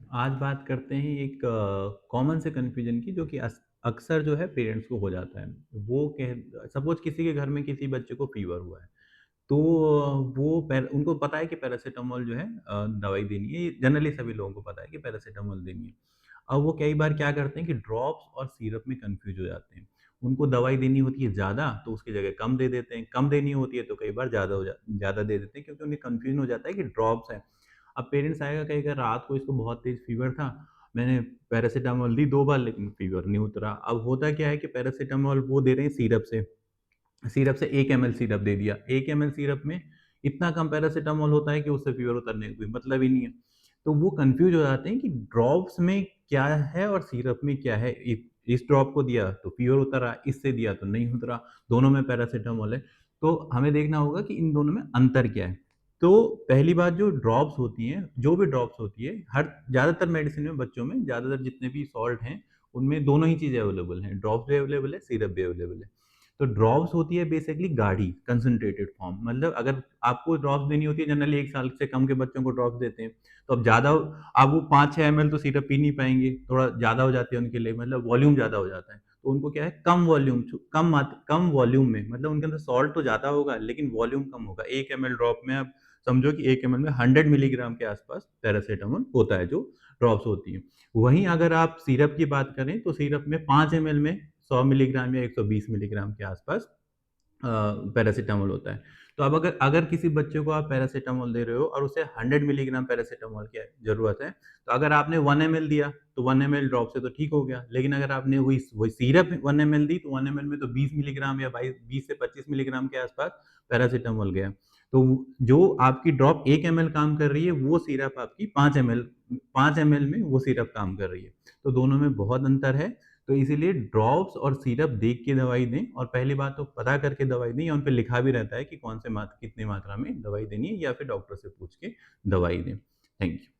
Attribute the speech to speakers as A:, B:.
A: आज बात करते हैं एक कॉमन से कन्फ्यूजन की, जो कि अक्सर जो है पेरेंट्स को हो जाता है। वो कह सपोज़ किसी के घर में किसी बच्चे को फ़ीवर हुआ है, तो वो पैर उनको पता है कि पैरासिटामोल जो है दवाई देनी है। ये जनरली सभी लोगों को पता है कि पैरासिटामोल देनी है। अब वो कई बार क्या करते हैं कि ड्रॉप्स और सिरप में कन्फ्यूज़ हो जाते हैं। उनको दवाई देनी होती है ज़्यादा, तो उसकी जगह कम दे देते हैं। कम देनी होती है तो कई बार ज़्यादा दे देते हैं, क्योंकि उन्हें कन्फ्यूज़न हो जाता है कि ड्रॉप्स है। अब पेरेंट्स आएगा कहेगा रात को इसको बहुत तेज़ फ़ीवर था, मैंने पैरासिटामोल दी 2 बार लेकिन फ़ीवर नहीं उतरा। अब होता क्या है कि पैरासिटामोल वो दे रहे हैं सिरप से 1 एमएल सिरप दे दिया। 1 एमएल सिरप में इतना कम पैरासिटामोल होता है कि उससे फ़ीवर उतरने का कोई मतलब ही नहीं है। तो वो कन्फ्यूज़ हो जाते हैं कि ड्रॉप्स में क्या है और सिरप में क्या है। इस ड्रॉप को दिया तो फ़ीवर उतरा, इससे दिया तो नहीं उतरा, दोनों में पैरासिटामोल है। तो हमें देखना होगा कि इन दोनों में अंतर क्या है। तो पहली बात, जो ड्रॉप्स होती हैं, जो भी ड्रॉप्स होती है, हर ज़्यादातर मेडिसिन में बच्चों में ज़्यादातर जितने भी सॉल्ट हैं, उनमें दोनों ही चीज़ें अवेलेबल हैं, ड्रॉप्स भी अवेलेबल है, सिरप भी अवेलेबल है। तो ड्रॉप्स होती है बेसिकली गाढ़ी, कंसंट्रेटेड फॉर्म, मतलब अगर आपको ड्रॉप्स देनी होती है, जनरली 1 साल से कम के बच्चों को ड्रॉप्स देते हैं, तो अब ज़्यादा अब वो 5-6 एमएल तो सिरप पी नहीं पाएँगे, थोड़ा ज़्यादा हो जाती है उनके लिए, मतलब वॉल्यूम ज़्यादा हो जाता है। तो उनको क्या है, कम वॉल्यूम में, मतलब उनके अंदर सॉल्ट तो ज़्यादा होगा लेकिन वॉल्यूम कम होगा। 1 एमएल ड्रॉप में आप समझो कि 1 एमएल में 100 मिलीग्राम के आसपास पैरासिटामोल होता है, जो ड्रॉप्स होती हैं। वहीं अगर आप सिरप की बात करें, तो सिरप में 5 एमएल में 100 मिलीग्राम या 120 मिलीग्राम के आसपास अ, पैरासिटामोल होता है। तो अब अगर अगर किसी बच्चे को आप पैरासिटामोल दे रहे हो और उसे 100 मिलीग्राम पैरासिटामोल की ज़रूरत है, तो अगर आपने 1 एमएल दिया, तो 1 एमएल ड्रॉप से तो ठीक हो गया। लेकिन अगर आपने वही सिरप 1 एमएल दी, तो 1 एमएल में तो 20 मिलीग्राम या 20 से 25 मिलीग्राम के आसपास पैरासिटामोल गया। तो जो आपकी ड्रॉप 1 एमएल काम कर रही है, वो सिरप आपकी 5 एमएल में वो सिरप काम कर रही है। तो दोनों में बहुत अंतर है। तो इसीलिए ड्रॉप्स और सिरप देख के दवाई दें, और पहली बात तो पता करके दवाई दें, या उन पे लिखा भी रहता है कि कौन से कितनी मात्रा में दवाई देनी है, या फिर डॉक्टर से पूछ के दवाई दें। Thank you.